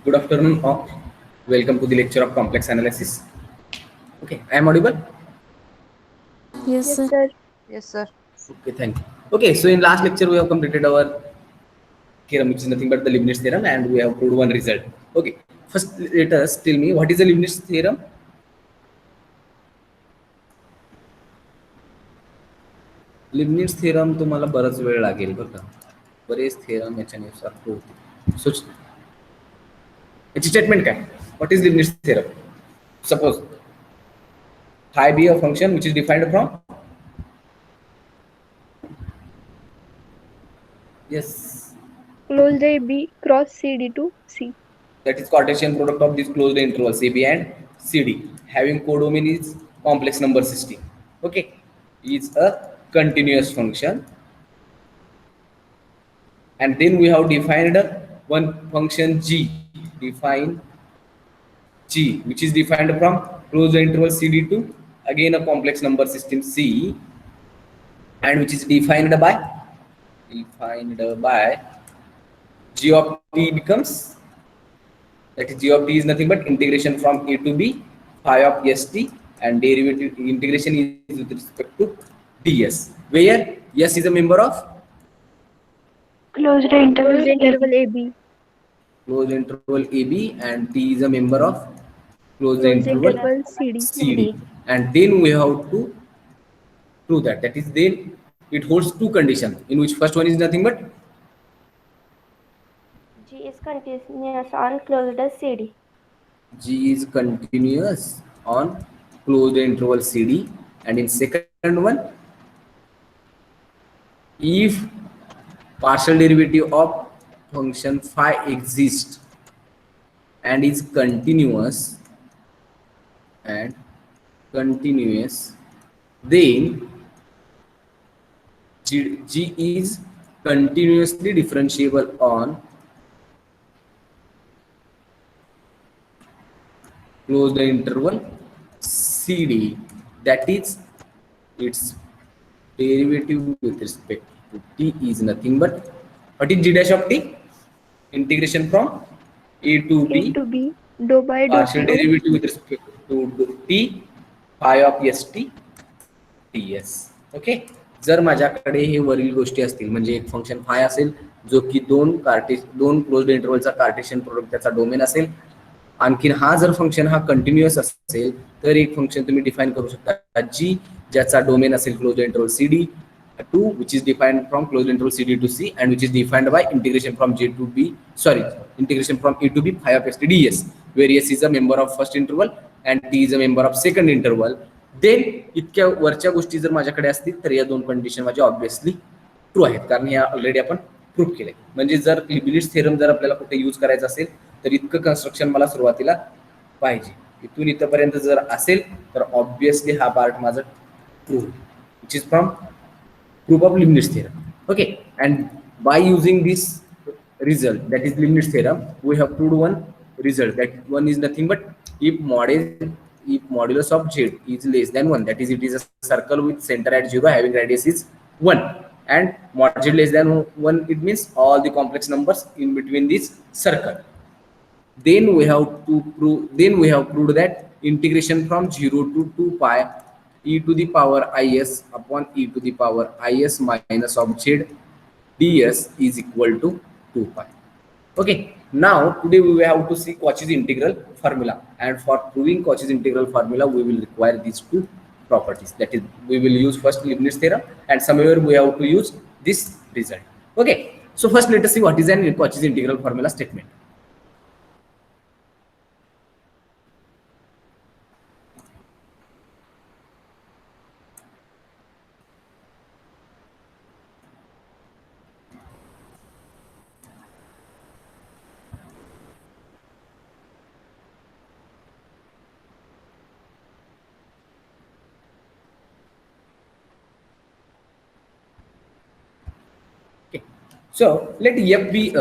Good afternoon all. Welcome to the lecture of complex analysis. Okay, I am audible? Yes, Yes, sir. sir. Yes, sir. Okay, thank you. Okay, so in last lecture we have completed our theorem, which is nothing but the Leibniz theorem, and we have proved one result. Okay, first let us tell me what is the Leibniz theorem. Leibniz theorem तुम्हाला बराच वेळ लागेल बरं का, बरेच theorem याच्यानुसार prove होते. सो याची statement काय, what is Leibniz theorem? Suppose phi be a function which is defined from, yes, Closed AB cross CD to C. that is Cartesian product of these closed intervals AB and CD having codomain is complex number system. Okay, is a continuous function, and then we have defined one function G, define G, which is defined from closed interval CD to again a complex number system C, and which is defined by G of t becomes, that is G of t is nothing but integration from a to b phi of st, and derivative integration is with respect to ds, where s is a member of Closed interval AB. closed interval AB and t is a member of closed Closed interval interval CD. CD, and then we have to prove that, that is then it holds two conditions, in which first one is nothing but G is continuous on closed CD. G is continuous on closed interval CD, and in second one, if partial derivative of function phi exists and is continuous and continuous, then G is continuously differentiable on closed interval CD, that is its derivative with respect to t is nothing but, what is G dash of t? Integration from a to A b to B. Dou by dou partial t. derivative with respect to t phi of st ts. Okay, जर माझ्याकडे हे वरील गोष्टी असतील, म्हणजे एक function फाय असेल जो की दोन क्लोज्ड इंटरवलचा कार्टेशियन प्रोडक्ट त्याचा डोमेन असेल, आणखीन हा जर फंक्शन हा कंटिन्युअस असेल तर एक फंक्शन तुम्ही डिफाइन करू शकता जी ज्याचा डोमेन असेल closed interval CD to which is defined from closed interval CD to C, and which is defined by integration from J to B, sorry, integration from A to B phi of st ds, where S is a member of first interval and T is a member of second interval. Then इतक्या वरच्या गोष्टी जर माझ्याकडे असतील तर या दोन condition माझ्या ऑब्विसली ट्रू आहेत, कारण हे ऑलरेडी आपण प्रूव्ह केले. म्हणजे जर लिबनिट्झ थेरम जर आपल्याला कुठे यूज करायचा असेल तर इतकं कन्स्ट्रक्शन मला सुरुवातीला पाहिजे. इथून इथपर्यंत जर असेल तर ऑब्विसली हा पार्ट माझा true, which is from proof of Leibniz theorem. Okay, and by using this result, that is Leibniz theorem, we have proved one result. That one is nothing but if modulus of z is less than 1, that is it is a circle with center at 0 having radius is 1, and mod z less than 1, it means all the complex numbers in between this circle. Then we have proved that integration from 0 to 2 pi e to the power is upon e to the power is minus of z ds is equal to 2 pi. Okay, now today we will have to see Cauchy's integral formula, and for proving Cauchy's integral formula we will require these two properties. That is, we will use first Leibniz theorem, and somewhere we have to use this result. Okay, so first let us see what is an Cauchy's integral formula statement. So let f be a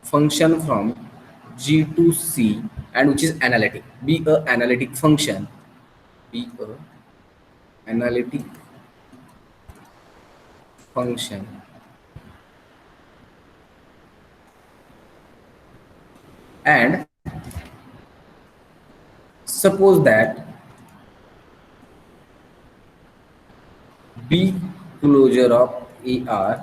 function from G to C, and which is analytic. Be a analytic function. Be a analytic function and suppose that B closure of AR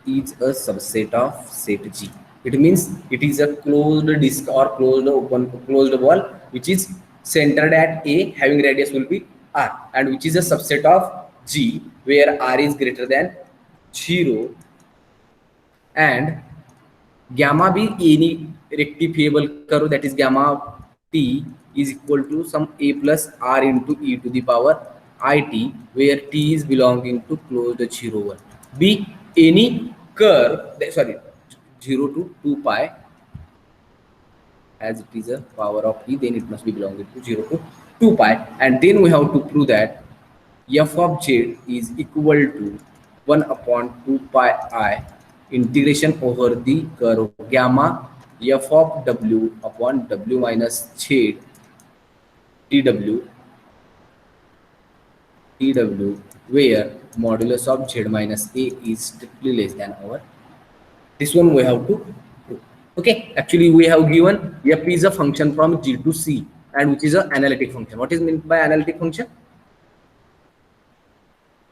is a subset of set G. It means it is a closed disk or closed ball which is centered at A, having radius will be R, and which is a subset of G where R is greater than 0, and gamma be any rectifiable curve, that is gamma t is equal to some a plus r into e to the power it, where t is belonging to closed 0 1. Be any curve, sorry, 0 to 2 pi, as it is a power of e, then it must be belonging to 0 to 2 pi, and then we have to prove that f of z is equal to 1 upon 2 pi I integration over the curve gamma f of w upon w minus z tw where modulus of z minus a is strictly less than our. This one we have to prove. Okay, actually we have given f is a function from g to c, and which is an analytic function. What is meant by analytic function?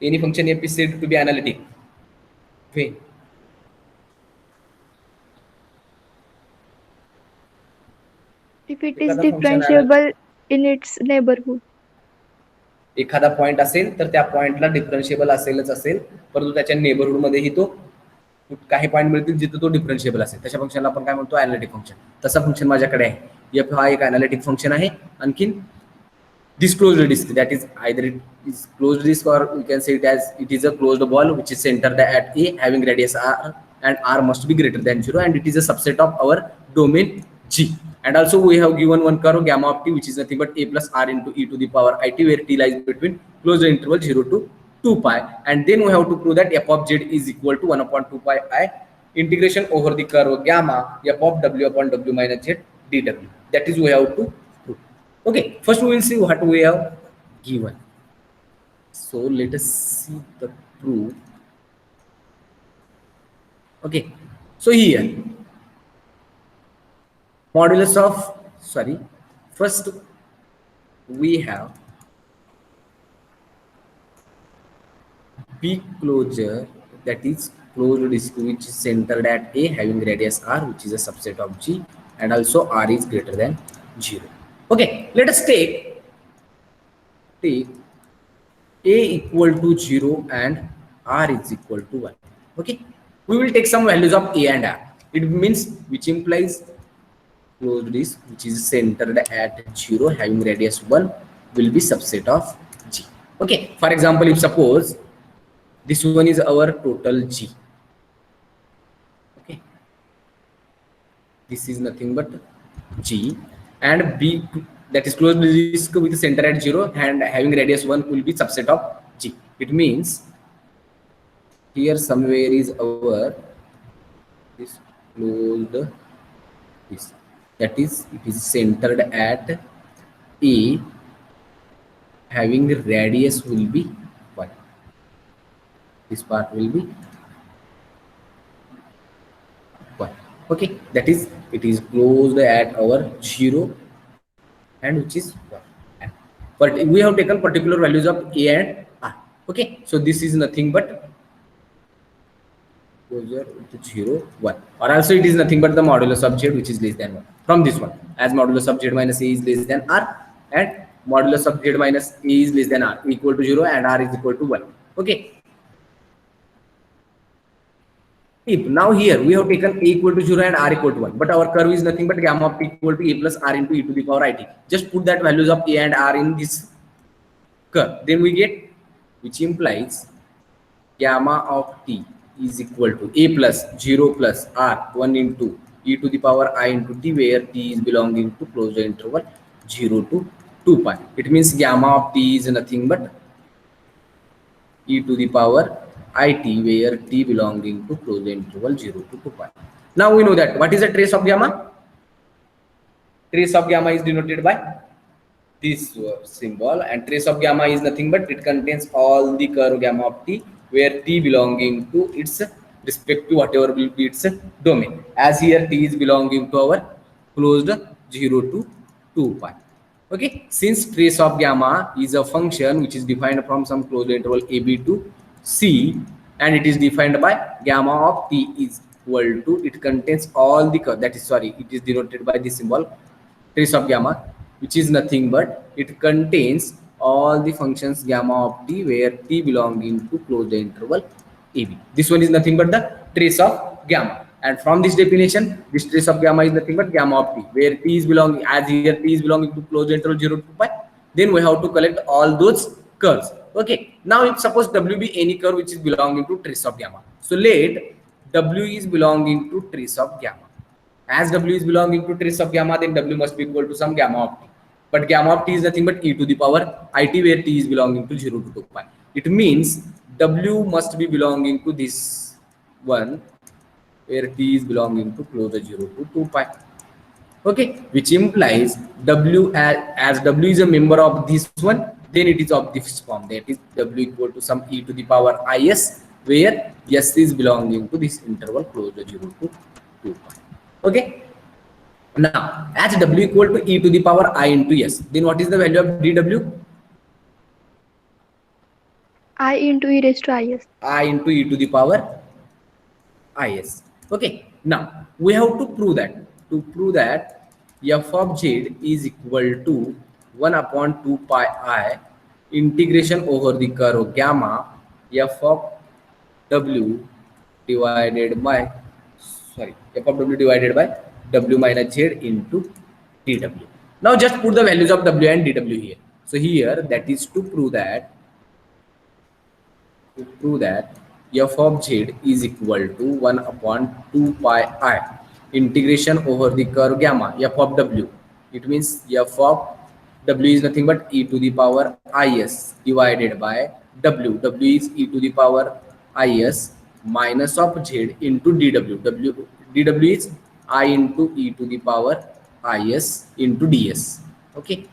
Any function f is said to be analytic. Okay. If it is differentiable in its neighborhood. एखादा point असेल तर त्या पॉइंटला डिफरन्शिएबल असेलच असेल, परंतु त्याच्या neighbourhood मध्येही तो काही पॉइंट मिळतील जिथे तो डिफरन्शिएबल असेल, तशा फंक्शनला आपण काय म्हणतो, ॲनालिटिक फंक्शन. तसा फंक्शन माझ्याकडे आहे. एफ हा एक ॲनालिटिक फंक्शन आहे. आणखीन this closed disk, that is either it is closed disk or we can say it as it is a closed ball which is centered at A, having radius r, and r must be greater than 0, and it is a subset of our domain G. And also we have given one curve gamma of t which is nothing but a plus r into e to the power it, where t lies between closed interval 0 to 2 pi, and then we have to prove that f of z is equal to 1 upon 2 pi I integration over the curve gamma f of w upon w minus z dw. That is we have to prove. Okay, first we will see what we have given. So let us see the proof. Okay, so here modulus of, sorry, first we have B closure, that is closed disk which is centered at A, having radius r, which is a subset of G, and also r is greater than 0. Okay, let us take A equal to 0 and r is equal to 1. Okay, we will take some values of A and r. It means, which implies closed disk which is centered at 0, having radius 1, will be subset of G. Okay, for example, if suppose this one is our total G. Okay, this is nothing but G, and B, that is closed disk with center at 0 and having radius 1, will be subset of G. It means here somewhere is our this closed disk, that is it is centered at A, having radius will be 1. This part will be 1. Okay, that is it is closed at our 0 and which is 1. But we have taken particular values of A and R. Okay, so this is nothing but closure to 0 1, or also it is nothing but the modulus of Z which is less than 1 from this one, as modulus of Z minus A is less than R and modulus of Z minus A is less than R, equal to 0 and R is equal to 1. Okay, if now here we have taken A equal to 0 and R equal to 1, but our curve is nothing but gamma of t equal to A plus R into e to the power it. Just put that values of A and R in this curve, then we get, which implies gamma of t is equal to A plus 0 plus R 1 into e to the power I into t, where t is belonging to closed interval 0 to 2 pi. It means gamma of t is nothing but e to the power it, where t belonging to closed interval 0 to 2 pi. Now we know that what is the trace of gamma? Trace of gamma is denoted by this symbol, and trace of gamma is nothing but it contains all the curve gamma of t, where t belonging to its respective whatever will be its domain. As here t is belonging to our closed 0 to 2 pi. Okay, since trace of gamma is a function which is defined from some closed interval a b to c, and it is defined by gamma of t is equal to, it contains all the that is, sorry, it is denoted by the symbol trace of gamma, which is nothing but it contains all the functions gamma of t where t belonging to closed interval ab. This one is nothing but the trace of gamma, and from this definition this trace of gamma is nothing but gamma of t where t is belonging, as here t is belonging to closed interval 0 to pi. Then we have to collect all those curves. Okay, now if suppose w be any curve which is belonging to trace of gamma, so let w is belonging to trace of gamma. As w is belonging to trace of gamma, then w must be equal to some gamma of t. But gamma of t is nothing but e to the power it, where t is belonging to 0 to 2 pi. It means w must be belonging to this one where t is belonging to closer 0 to 2 pi. Okay, which implies w, as w is a member of this one, then it is of this form, that is w equal to some e to the power is, where s is belonging to this interval closer 0 to 2 pi. Okay, now as w equal to e to the power I into s, then what is the value of dw? I into e raised to is. I into e to the power is. Okay, now we have to prove that. To prove that f of z is equal to 1 upon 2 pi I integration over the curve gamma f of w divided by, sorry, f of w divided by w minus z into dw. Now just put the values of w and dw here. So here, that is to prove that f of z is equal to 1 upon 2 pi I integration over the curve gamma f of w. It means f of w is nothing but e to the power is divided by w. W is e to the power is minus of z into dw. Dw is I into e to the power is into ds. Okay,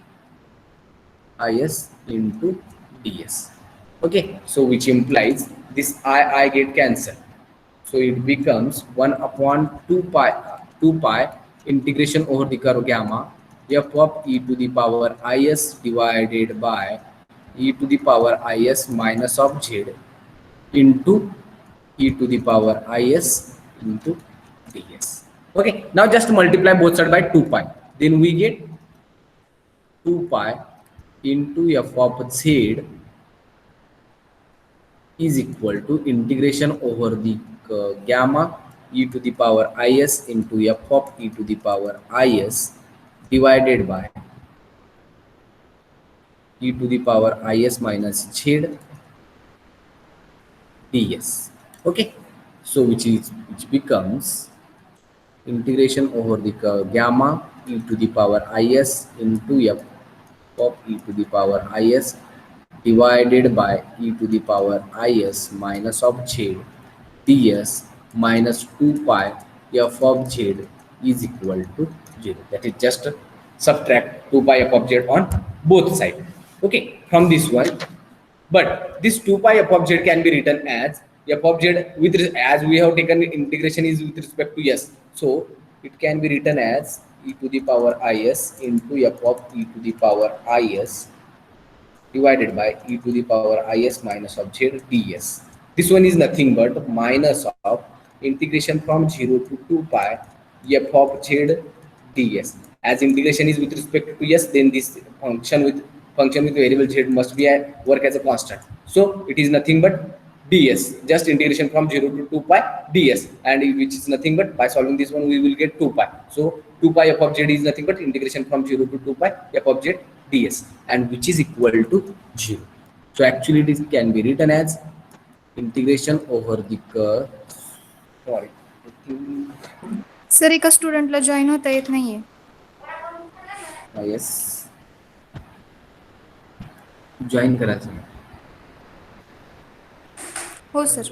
is into ds. Okay, so which implies this I get cancelled, so it becomes 1 upon 2 pi integration over the curve gamma f of e to the power is divided by e to the power is minus of z into e to the power is into ds. Okay, now just multiply both sides by 2 pi, then we get 2 pi into f of z is equal to integration over the gamma e to the power is into f of e to the power is divided by e to the power is minus z ds. Okay, so which becomes integration over the gamma e to the power is into f of e to the power is divided by e to the power is minus of z ds minus 2 pi f of z is equal to 0. That is just subtract 2 pi f of z on both sides. Okay, from this one, but this 2 pi f of z can be written as f of z with, as we have taken integration is with respect to s, so it can be written as e to the power is into f of e to the power is divided by e to the power is minus of z ds. This one is nothing but minus of integration from 0 to 2 pi f of z ds. As integration is with respect to s, then this function with variable z must be work as a constant. So it is nothing but ds, just integration from 0 to 2 pi ds, and which is nothing but, by solving this one we will get 2 pi. So 2 pi f of z is nothing but integration from 0 to 2 pi f of z ds, and which is equal to 0. So actually this can be written as integration over the curve, sorry, sir एका स्टुडंटला join होता येत नाहीये. yes, join करायचं. हो sir.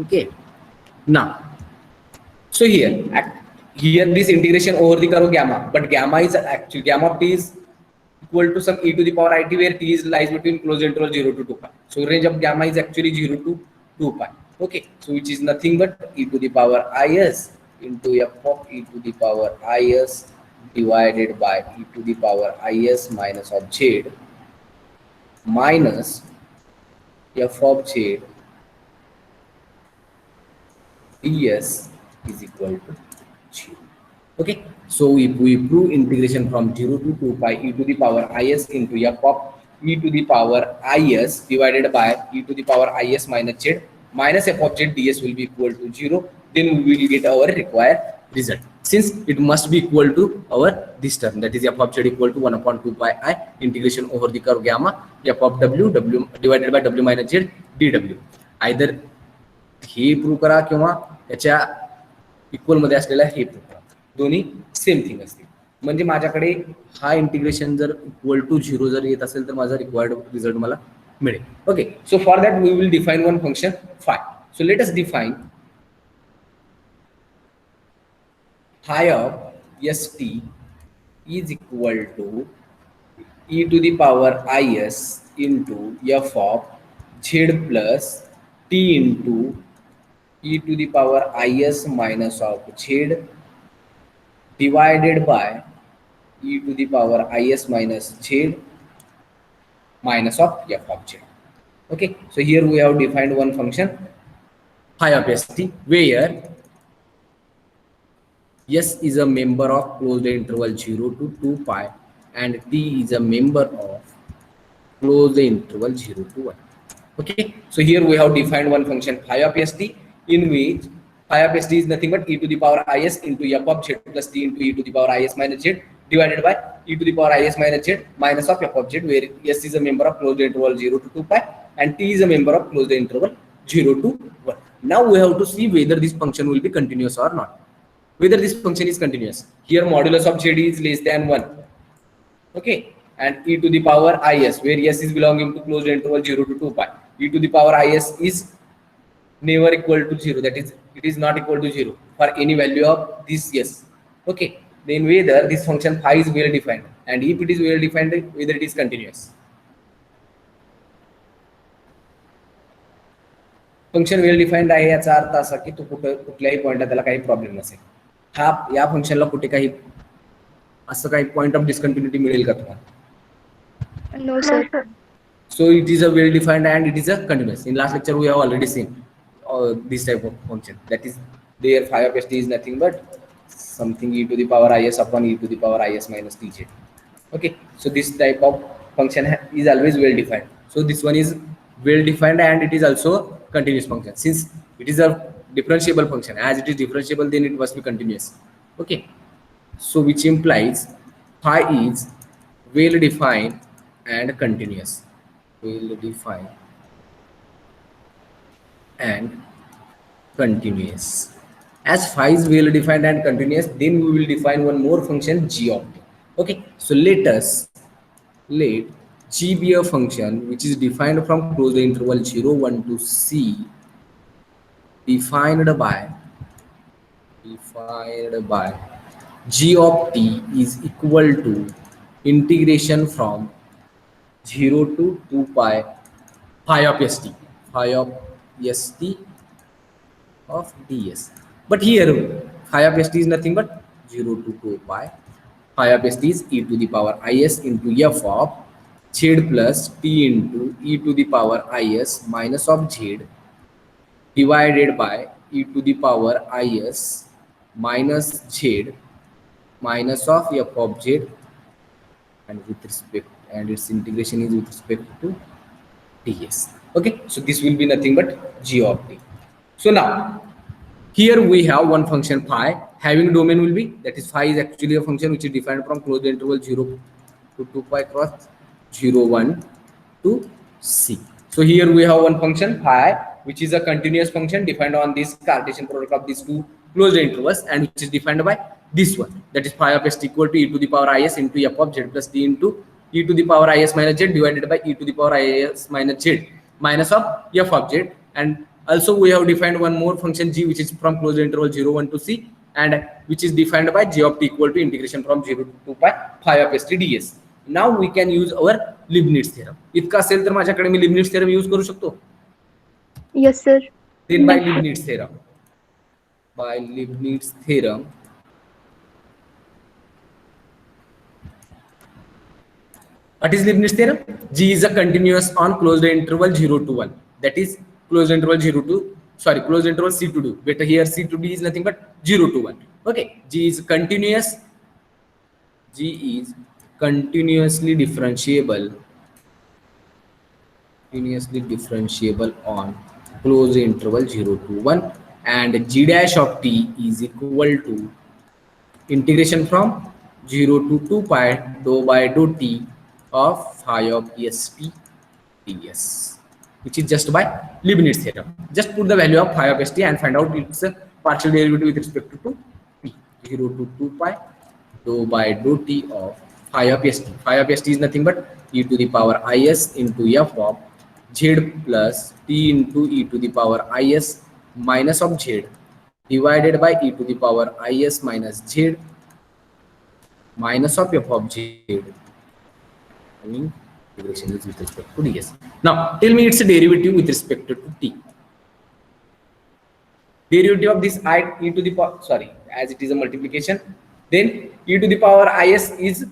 Okay, now So here this integration over the curve gamma, but gamma is actually gamma of t is equal to some e to the power it, where t is lies between closed interval 0 to 2 pi. So range of gamma is actually 0 to 2 pi. Okay, so which is nothing but e to the power is into f of e to the power is divided by e to the power is minus of z minus f of z ds is equal to 0. Okay, so if we prove integration from 0 to 2 pi e to the power is into f of e to the power is divided by e to the power is minus z minus f of z ds will be equal to 0, then we will get our required result. Since it must be equal to our this term, that is f of z equal to 1 upon 2 pi I integration over the curve gamma f of w divided by w minus z dw. Either hey prove करा किंवा याच्या equal मध्ये असलेला हे prove करा, दोन्ही same thing असतील. म्हणजे माझ्याकडे हा इंटिग्रेशन जर इक्वल टू 0 जर येत असेल तर माझा रिक्वायर्ड रिझल्ट मला मिळेल. Okay, so for that we will define one function phi. So let us define phi of st is equal to e to the power is into f of z plus t into e to the power is minus of z divided by e to the power is minus z minus of f of z. Okay, so here we have defined one function phi of st, where s is a member of closed interval 0 to 2 pi and t is a member of closed interval 0 to 1. Okay, so here we have defined one function phi of st, in which phi of st is nothing but e to the power is into f of z plus t into e to the power is minus z divided by e to the power is minus z minus of f of z, where s is a member of closed interval 0 to 2 pi and t is a member of closed interval 0 to 1. Now we have to see whether this function will be continuous or not. Whether this function is continuous. Here modulus of z is less than 1. Okay, and e to the power is, where s is belonging to closed interval 0 to 2 pi, e to the power is never equal to 0, that is it is not equal to 0 for any value of this s. Okay, then whether this function phi is well defined, and if it is well defined, whether it is continuous. Function well defined आहे याचा अर्थ असा की तो कुठल्याही पॉइंटला त्याला काही problem नसेल. हा या फंक्शनला कुठे काही असं काही पॉइंट ऑफ डिस्कंटिन्युटी मिळेल का तुम्हाला? No, sir. So it is a well defined and it is a continuous. In last lecture we have already seen this type of function, that is their phi of st is nothing but something e to the power is upon e to the power is minus tz. Okay, so this type of function is always well defined. So this one is well defined and it is also continuous function. Since it is a differentiable function, as it is differentiable, then it must be continuous. Okay, so which implies phi is well defined and continuous. Well defined and continuous. As phi is well defined and continuous, then we will define one more function g of t. Okay, so let g be a function which is defined from closed interval 0 1 to c, defined by g of t is equal to integration from 0 to 2 pi phi of st of ds. But here phi of st is nothing but 0 to 2 pi. Phi of st is e to the power is into f of z plus t into e to the power is minus of z divided by e to the power is minus z minus of f of z, and with respect, and its integration is with respect to ds. Okay, so this will be nothing but g of t. So now here we have one function phi having domain will be, that is phi is actually a function which is defined from closed interval 0 to 2 pi cross 0 1 to c. So here we have one function phi which is a continuous function defined on this Cartesian product of these two closed intervals, and which is defined by this one, that is phi of s equal to e to the power is into f of z plus t into e to the power is minus z divided by e to the power is minus z minus of f of z, and Also we have defined one more function g, which is from closed interval 0 1 to c, and which is defined by g of t equal to integration from 0 to 2 pi phi of st ds. Now we can use our Leibniz theorem. इतका असेल तर माझ्याकडे मी Leibniz theorem use करू शकतो. Yes, sir. Then by Leibniz theorem. By Leibniz theorem, what is Leibniz theorem? G is a continuous on closed interval 0 to 1. That is closed interval closed interval C to D. Better here C to D is nothing but 0 to 1. Okay, G is continuous. G is continuously differentiable on closed interval 0 to 1, and G dash of t is equal to integration from 0 to 2 pi dou by dou t of phi of st ds, which is just by Leibniz theorem. Just put the value of phi of st and find out its partial derivative with respect to t. 0 to 2 pi dou by dou t of phi of st. Phi of st is nothing but e to the power is into f of z plus t into e to the power is minus of z divided by e to the power is minus z minus of f of z. I mean, integration is with respect to ds. Now, tell me its derivative with respect to t. Derivative of this e to the power, as it is a multiplication, then e to the power is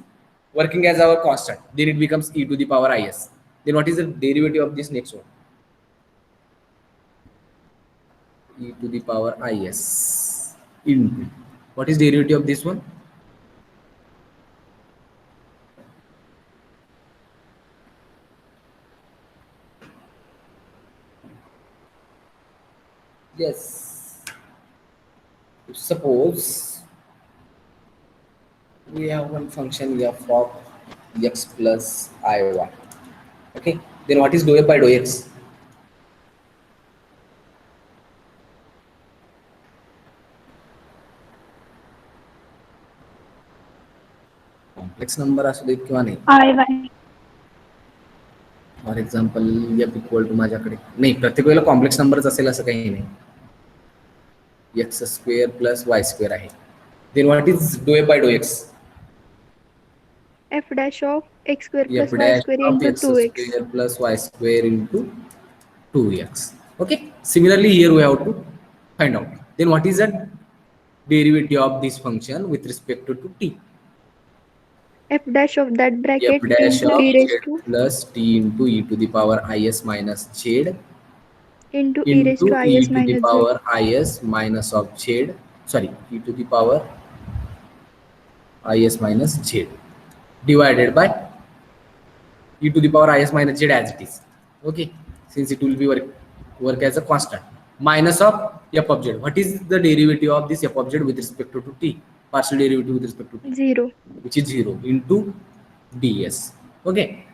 working as our constant. Then it becomes e to the power is. Then what is the derivative of this next one? E to the power is into. What is derivative of this one? Yes. Suppose we have one function f of x plus iy. Okay. Then what is dou f by dou x? Complex number असू देत किंवा नाही. IY. For example f equal to माझ्याकडे नाही, प्रत्येक वेळेला complex नंबरच असेल असं काही नाही. x square plus y square आहे. Then what is do f by do x? F dash of x square f plus y dash square of into x 2x. square plus y square into 2x. Okay. Similarly, here we have to find out. Then what is the derivative of this function with respect to t? F dash of that bracket F dash into of e raised z to plus t into e to the power is minus z into e raised into to e is to the minus z power is minus of z, e to the power is minus z divided by e to the power is minus z as it is. Okay, since it will be work as a constant, minus of f of z. What is the derivative of this f of z with respect to t? Partial derivative with respect to t, 0. which is 0 into ds. Okay,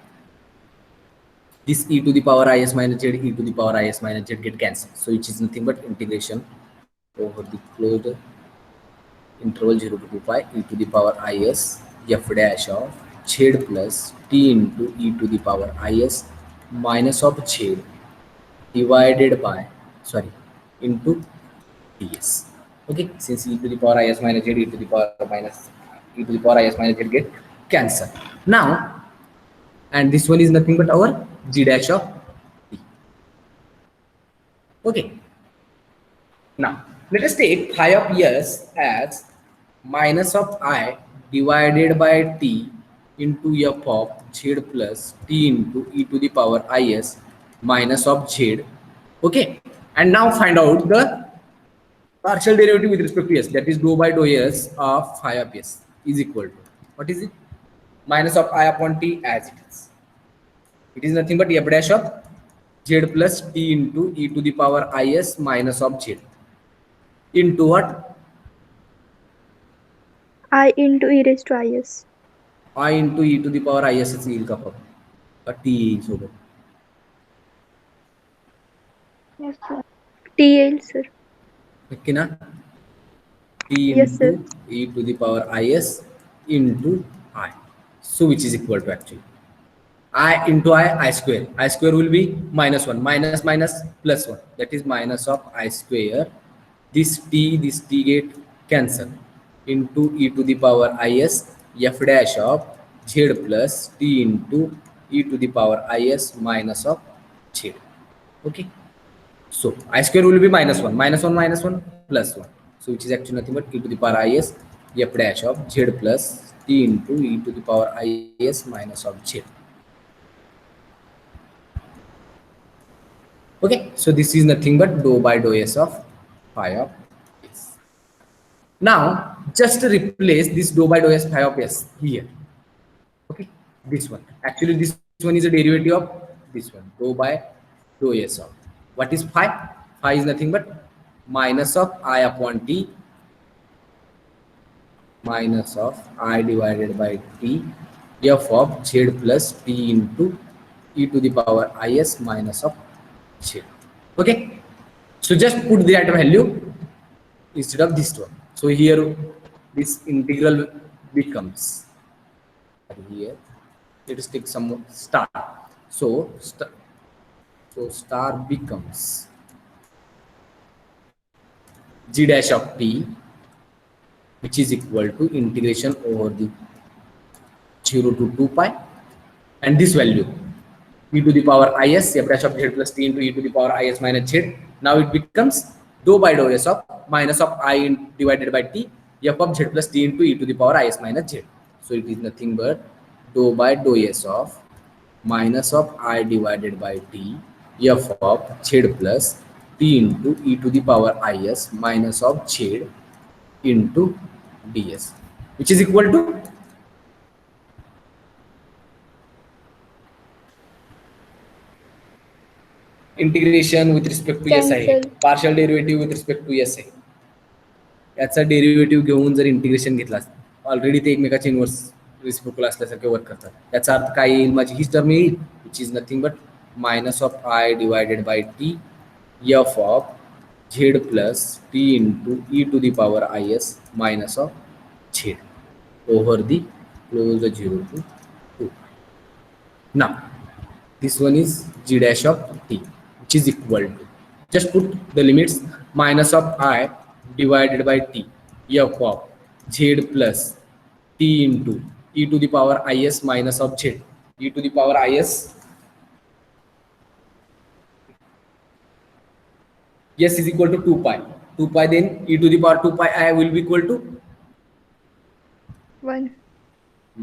this e to the power is minus z, e to the power is minus z get cancelled, so it is nothing but integration over the closed interval 0 to 2 pi e to the power is f dash of z plus t into e to the power is minus of z divided by into ds. Okay, since e to the power is minus z, e to the power minus e to the power is minus z get cancelled. Now, and this one is nothing but our g dash of t. Okay. Now, let us take phi of s as minus of I divided by t into f of z plus t into e to the power is minus of z. Okay, and now find out the partial derivative with respect to s, that is dou by dou s of phi of s is equal to, what is it? Minus of I upon t as it is. It is nothing but f dash of z plus t into e to the power is minus of z into what? I into e raised to is. I into e to the power is येईल का फक्त t येईल सोबत? Yes, sir. T येईल sir. नक्की ना? t Yes, into sir. e to the power is into I, so which is equal to actually I into I square. I square will be -1, minus minus plus 1. That is minus of I square. This t get cancel into e to the power is f dash of z plus t into e to the power is minus of z. Okay. So I square will be -1, -1 plus 1. So which is actually nothing but e to the power is f dash of z plus t into e to the power is minus of z. Okay, so this is nothing but dou by dou s of phi of s. Now just replace this dou by dou s phi of s here. Okay, this one. Actually, this one is a derivative of this one, dou by dou s of. What is phi? Phi is nothing but minus of I upon t minus of I divided by t f of z plus t into e to the power is minus of z. Okay, so just put that value instead of this one. So here this integral becomes, here let us take some star. So star becomes g dash of t, which is equal to integration over the 0 to 2 pi, and this value e to the power is f dash of z plus t into e to the power is minus z. Now it becomes dou by dou s of minus of I divided by t f of z plus t into e to the power is minus z. So it is nothing but dou by dou s of minus of I divided by t f of z plus t into e to the power is minus of z into ds, which is equal to integration with respect to s आहे, Cancel. partial derivative with respect to s आहे. याचा derivative घेऊन जर integration घेतला, already ते एकमेकाचे inverse reciprocal असल्यासारखे work करतात. याचा अर्थ काय येईल, माझी हीच टर्म येईल, which is nothing but minus of I divided by T F of Z plus T into E to the power I S minus of Z over the close the 0 to 2. Now this one is g dash of t, which is equal to, just put the limits, minus of I divided by t f of z plus t into e to the power is minus of z, e to the power is yes is equal to 2 pi, then e to the power 2 pi I will be equal to 1.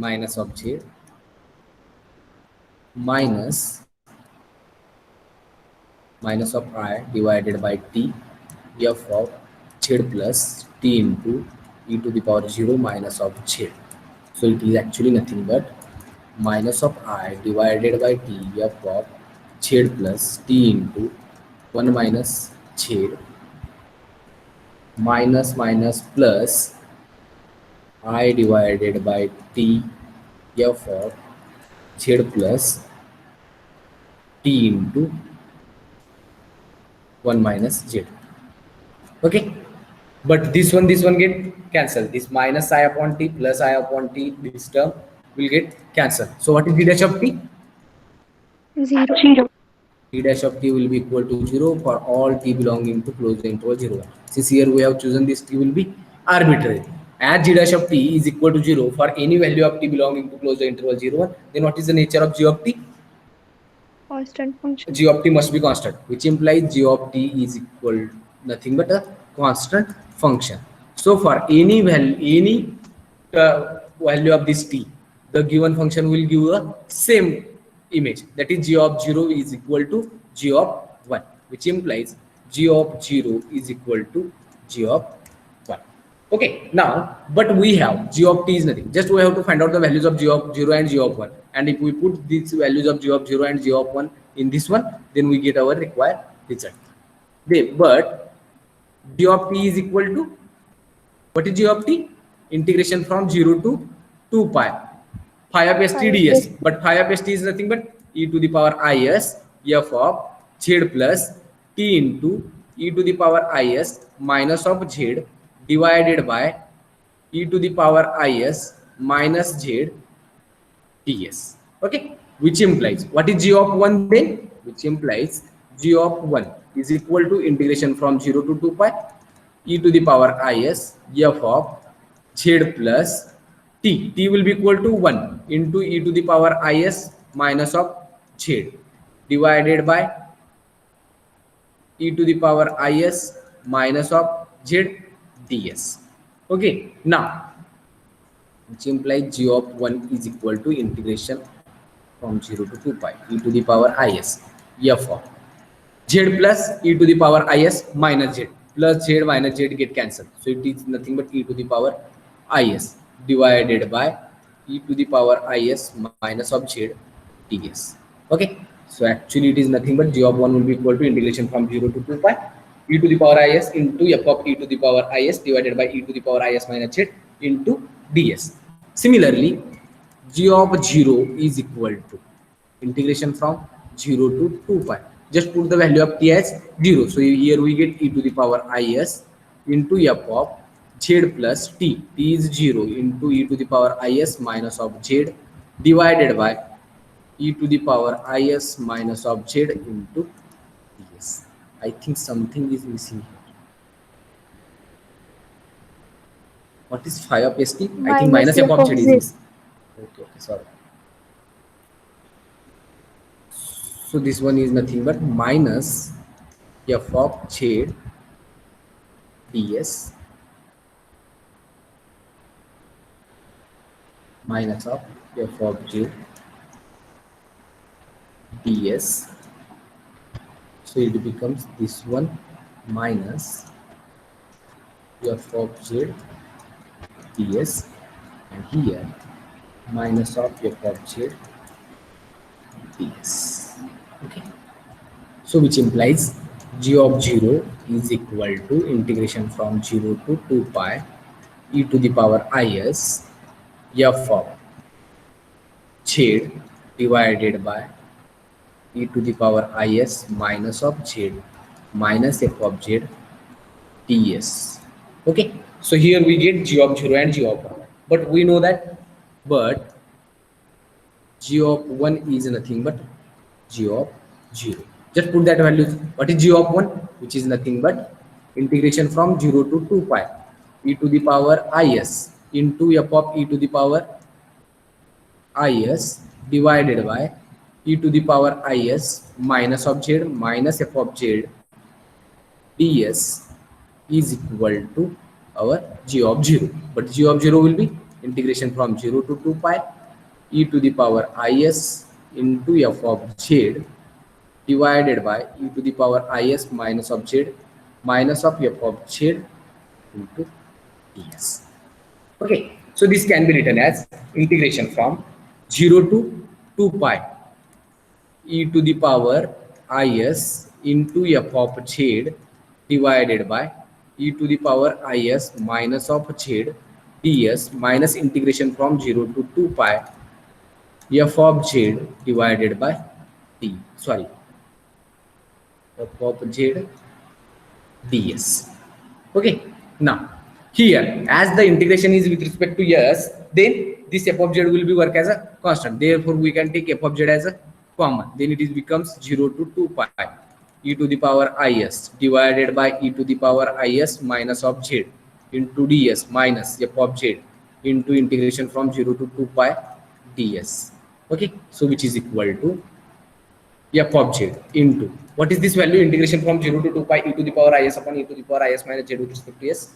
minus of z minus of I divided by t f of z plus t into e to the power 0 minus of z. So it is actually nothing but minus of I divided by t f of z plus t into 1 minus z minus plus I divided by t f of z plus t into 1 minus z. Okay, but this one get cancelled. This minus I upon t plus I upon t, this term will get cancelled. So what is d dash of t? 0. D dash of t will be equal to 0 for all t belonging to closed interval 0. Since here we have chosen this t will be arbitrary. As g dash of t is equal to 0 for any value of t belonging to closed interval 0, then what is the nature of g of t? Constant function. G of t must be constant, which implies g of t is equal nothing but a constant function. So for any value of this t, the given function will give a same image, that is g of 0 is equal to g of 1, which implies g of 0 is equal to g of 1. Okay, now but we have g of t is nothing, just we have to find out the values of g of 0 and g of 1, and if we put these values of g of 0 and g of 1 in this one, then we get our required result. But g of t is equal to, what is g of t? Integration from 0 to 2 pi phi of st ds, but phi of st is nothing but e to the power is f of z plus t into e to the power is minus of z divided by e to the power is minus z ds. Okay, which implies what is g of 1 then, which implies g of 1 is equal to integration from 0 to 2 pi e to the power is f of z plus t will be equal to 1 into e to the power is minus of z divided by e to the power is minus of z ds. Okay, now which implies g of 1 is equal to integration from 0 to 2 pi e to the power is f of z plus e to the power is minus z plus z minus z get cancelled, so it is nothing but e to the power is divided by e to the power is minus of z ds. Okay, so actually it is nothing but g of 1 will be equal to integration from 0 to 2 pi e to the power is into f of e to the power is divided by e to the power is minus z into ds. Similarly, g of 0 is equal to integration from 0 to 2 pi. Just put the value of t as 0. So here we get e to the power is into f of z plus t. T is 0 into e to the power is minus of z divided by e to the power is minus of z into ds. I think something is missing here. What is phi of st? I think minus f of z is missing. Okay, sorry. So this one is nothing but minus f of z ds minus of f of z ds. So it becomes this one minus f of z ds and here minus of f of z ds. Okay, so which implies g of 0 is equal to integration from 0 to 2 pi e to the power is f of z divided by e to the power is minus of z minus f of z ds. Okay, so here we get g of 0 and g of 1, but we know that g of 1 is nothing but g of 0. Just put that value. What is g of 1? Which is nothing but integration from 0 to 2 pi e to the power is into f of e to the power is divided by e to the power is minus of z minus f of z ds is equal to our g of 0. But g of 0 will be integration from 0 to 2 pi e to the power is into f of z divided by e to the power is minus of z minus of f of z into ds. Okay, so this can be written as integration from 0 to 2 pi e to the power is into f of z divided by e to the power is minus of z ds minus integration from 0 to 2 pi f of z divided by t. Sorry, f of z ds. Okay, now here as the integration is with respect to s, then this f of z will be work as a constant, therefore we can take f of z as a common, then it is becomes 0 to 2 pi e to the power is divided by e to the power is minus of z into ds minus f of z into integration from 0 to 2 pi ds. Okay, so which is equal to f of z into what is this value, integration from 0 to 2 pi e to the power is upon e to the power is minus z with respect to s.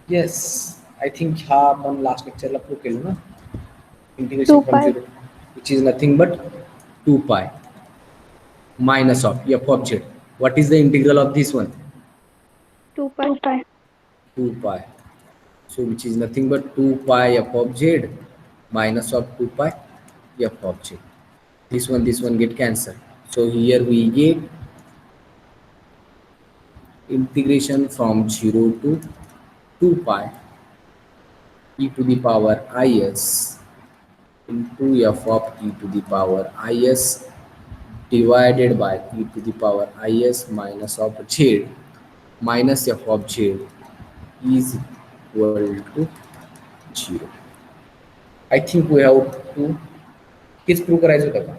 Yes, I think हा आपण last लेक्चरला prove केलं ना, integration 2 from pi. 0 which is nothing but 2 pi minus of f of z. What is the integral of this one? 2 pi. 2 pi. So which is nothing but 2 pi f of z minus of 2 pi f of z. This one get cancelled. So here we get integration from 0 to 2 pi e to the power is into f of e to the power is divided by e to the power is minus of z minus f of z is equal to 0. I think we have to H prove करायचं होतं का?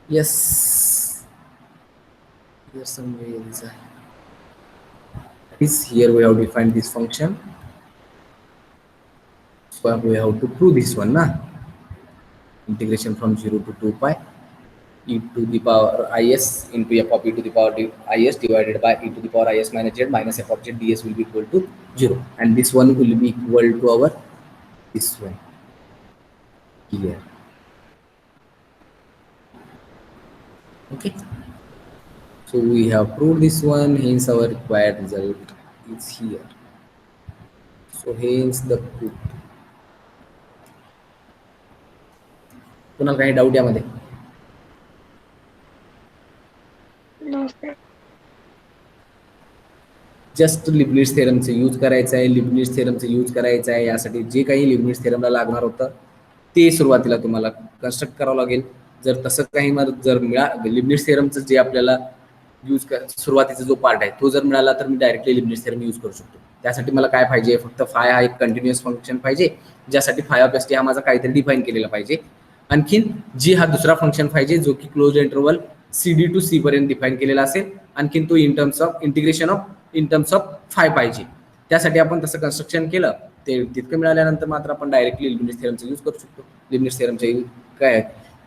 Yes. Here's some ways. Here we have defined this function. So we have to prove this one, na? Integration from 0 to 2 pi e to the power is into f of e to the power is divided by e to the power is minus z minus f of z ds will be equal to 0, and this one will be equal to our this one here. Okay, so we have proved this one, hence our required result is here. So hence the proof. कुणाला काही doubt यामध्ये? No, sir. Just Leibniz थेरमचे use करायचं आहे. Leibniz थेरमचे use करायचं आहे. यासाठी जे काही Leibniz थेरमला लागणार होतं ते सुरुवातीला तुम्हाला कन्स्ट्रक्ट करावं लागेल. जर तसं काही जर लिबनिट्झ थेरमचं जे आपल्याला सुरुवातीचा जो पार्ट आहे तो जर मिळाला तर मी डायरेक्टली लिबनिट्झ थेरम यूज करू शकतो. त्यासाठी मला काय पाहिजे, फक्त फाय हा एक कंटिन्युअस फंक्शन पाहिजे, ज्यासाठी फाय ऑफ एस टी हा माझा काहीतरी डिफाईन केलेला पाहिजे. आणखीन जी हा दुसरा फंक्शन पाहिजे जो की close interval CD to C पर्यंत डिफाईन केलेला असेल. आणखीन तो in terms of integration in terms of phi पाहिजे. त्यासाठी आपण तसं कन्स्ट्रक्शन केलं, ते तितकं मिळाल्यानंतर मात्र आपण डायरेक्टली लिबनिट्झ थेरमचा यूज करू शकतो. लिबनिट्झ थेरमच्या काय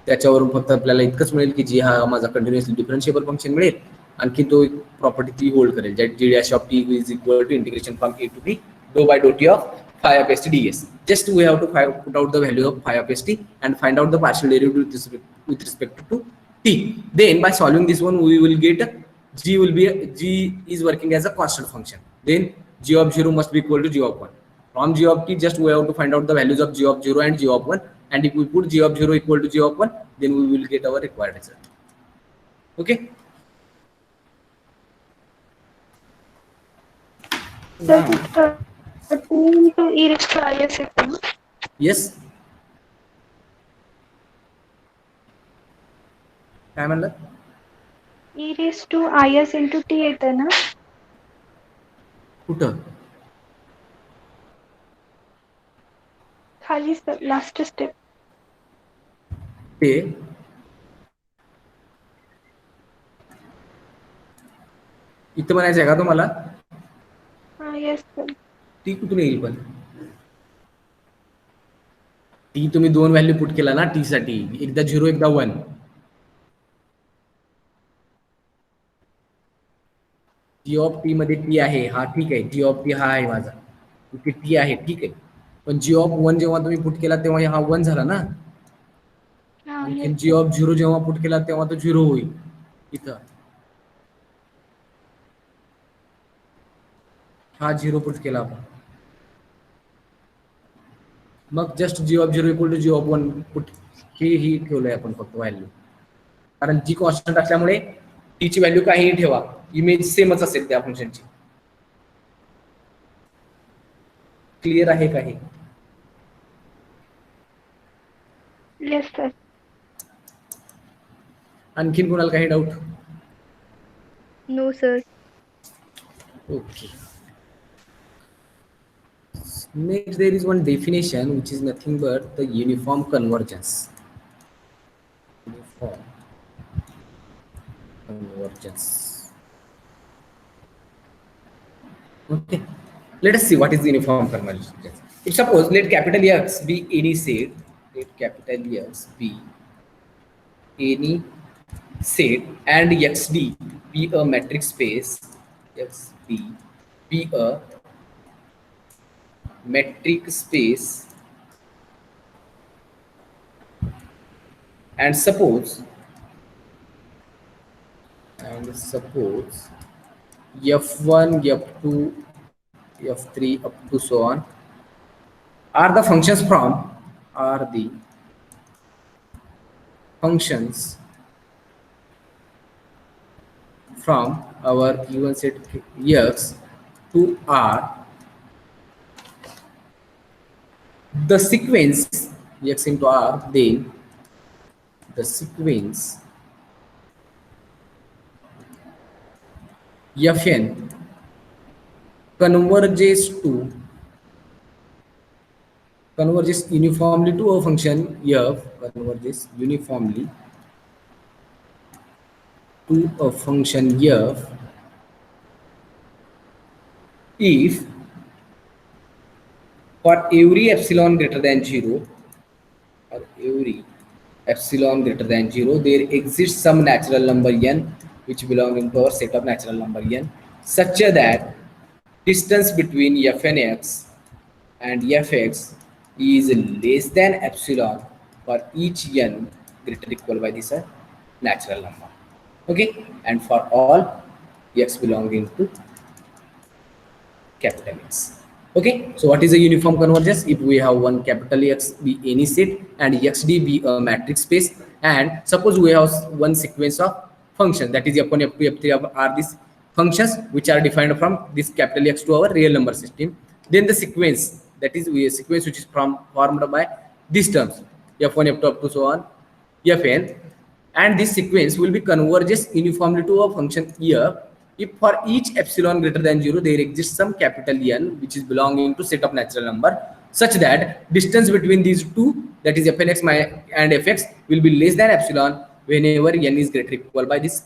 त्याच्यावरून फक्त आपल्याला इतकंच मिळेल की जी हा माझा कंटिन्युअसली डिफरन्शिएबल फंक्शन मिळेल. आणखी तो एक प्रॉपर्टी ती होल्ड करेल, ज्यात g dash of t is equal to integration from a to b do by do t of phi of st ds. Just we have to put out the value of phi of st and find out the partial derivative with respect to t. Then by solving this one we will get g is working as a constant function. Then g of 0 must be equal to g of 1. From g of t just we have to find out the values of g of 0 and g of 1, and if we put g of 0 equal to g of 1 then we will get our required result. Okay. Sir, 2 into e raised to is येते ना? Yes. काय म्हणलं? e raised to is into t येते ना? कुठं? खाली sir last step. ते इथं म्हणायचं आहे का तुम्हाला? हा येस सर. टी कुठून येईल पण? टी तुम्ही दोन व्हॅल्यू पुट केला ना टी साठी, एकदा 0 एकदा 1. टी ऑफ टी मध्ये टी आहे, हा ठीक आहे. टी ऑफ टी हा आहे माझा, इथे टी आहे, ठीक आहे. पण जी ऑफ 1 जेव्हा तुम्ही पुट केला तेव्हा हा 1 झाला ना. हा आणखी जी ऑफ 0 जेव्हा पुट केला तेव्हा तो 0 होईल इथं. हा 0 पुट केला आपण, मग just g of 0 equal to g of 1 put ही ठेवलंय आपण फक्त व्हॅल्यू. कारण जी कॉन्स्टंट असल्यामुळे टी ची व्हॅल्यू काहीही ठेवा, इमेज सेमच असेल त्या फंक्शनची. क्लिअर आहे काही? Yes sir. आणखीन कोणाला काही doubt? No sir. Okay. Next, there is one definition which is nothing but the uniform convergence. Uniform convergence. Okay. Let us see what is uniform convergence. If suppose let capital X be any set, let capital X be any set, and XD be a metric space. XD be a metric space, and suppose f1 f2 f3 up to so on are the functions from our given set X to R. The sequence x into r, then the sequence fn converges uniformly to a function f, converges uniformly to a function f if for every epsilon greater than 0, or every epsilon greater than 0, there exists some natural number n which belong into our set of natural number n, such that distance between fn x and fx is less than epsilon for each n greater or equal by this natural number. Okay, and for all x belonging to capital X. Okay, so what is a uniform convergence? If we have one capital X be any set and xd be a matrix space, and suppose we have one sequence of functions, that is f1, f2, f3 are these functions which are defined from this capital X to our real number system, then the sequence, that is a sequence which is formed by these terms f1, f2 up to so on fn, and this sequence will be converges uniformly to a function f if for each epsilon greater than 0 there exists some capital N which is belonging to set of natural number, such that distance between these two, that is fn x and fx, will be less than epsilon whenever n is greater or equal by this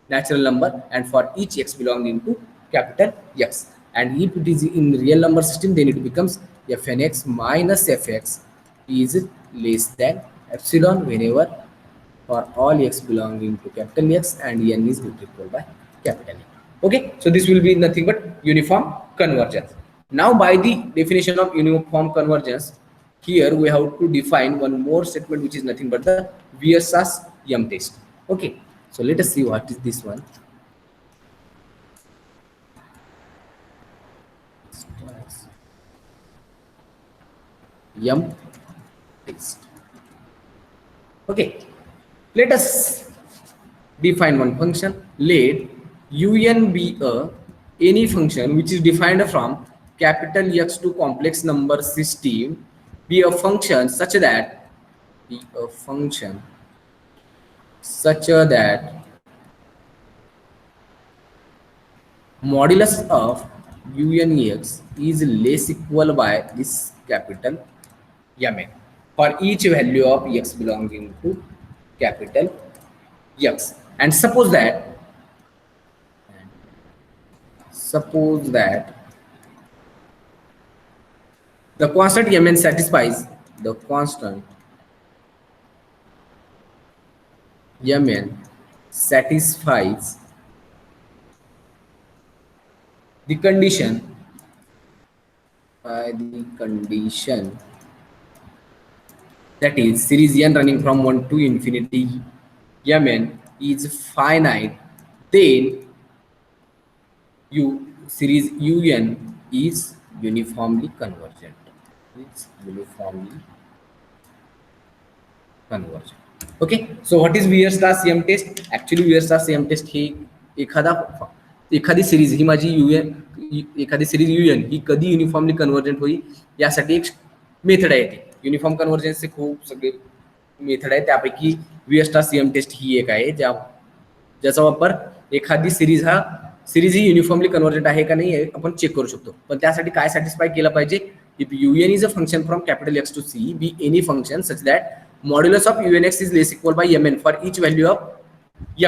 natural number, and for each x belonging to capital X. And if it is in real number system, then it becomes fn x minus fx is less than epsilon whenever for all x belonging to capital X and n is greater or equal by capital X. Okay, so this will be nothing but uniform convergence. Now by the definition of uniform convergence, here we have to define one more statement which is nothing but the Weierstrass-Yam test. Okay, so let us see what is this one. Yam test. Okay, let us define one function. Let un be any function which is defined from capital X to complex number system, be a function such that modulus of unx is less equal by this capital Mn for each value of x belonging to capital X. And suppose that the constant Mn satisfies the condition that is series n running from 1 to infinity Mn is finite, then series un is uniformly convergent. Okay, so what is Weierstrass-Yam test? Actually Weierstrass-Yam test ही एखादी series ही माझी एखादी series un ही कधी uniformly convergent होईल यासाठी एक method आहे. ती uniform कन्वर्जन्सचे खूप सगळे मेथड आहे, त्यापैकी Weierstrass-Yam टेस्ट ही एक आहे ज्याचा वापर एखादी सिरीज ही युनिफॉर्मली कन्वर्जंट आहे का नाही आपण चेक करू शकतो. पण त्यासाठी काय सॅटिस्फाय केलं पाहिजे? If un is a function from capital X to C, be any function such that modulus of unx is less equal by mn for each value of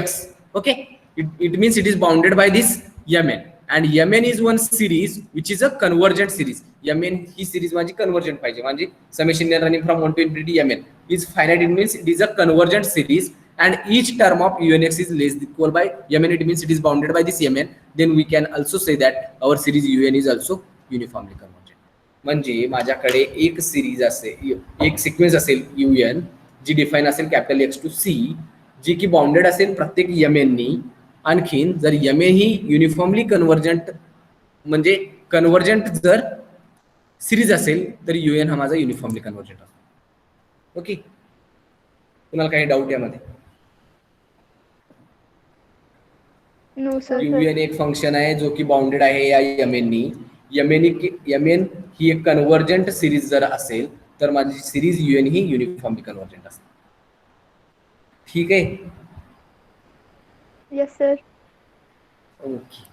x. Okay, it means it is bounded by this mn, and mn is one series which is a convergent series. mn he series माझी convergent पाहिजे, म्हणजे summation running from 1 to infinity mn is finite. It means it is a convergent series, and each term of unx is less equal by mn. It means it is bounded by this mn. Then we can also say that our series un is also uniformly convergent. म्हणजे माझ्याकडे एक series असेल, एक sequence असेल un जी define असेल capital X to C, जी की bounded असेल प्रत्येक mn नी. आणखीन जर mn ही युनिफॉर्मली कन्वर्जंट म्हणजे कन्वर्जंट जर सिरीज असेल तर un हा माझा युनिफॉर्मली कन्वर्जंट असतो. ओके, कुणाला काही डाऊट यामध्ये? No sir. un एक फंक्शन आहे जो की बाउंडेड आहे या mn नी. mn ही एक कन्वर्जंट सिरीज जर असेल तर माझी सिरीज UN ही युनिफॉर्मली कन्वर्जंट असते. ठीक आहे. Yes, sir. Okay.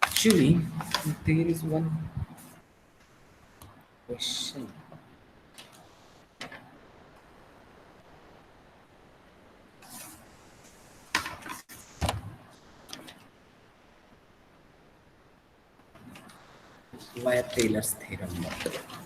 Actually, there is one question. Via Taylor's theorem.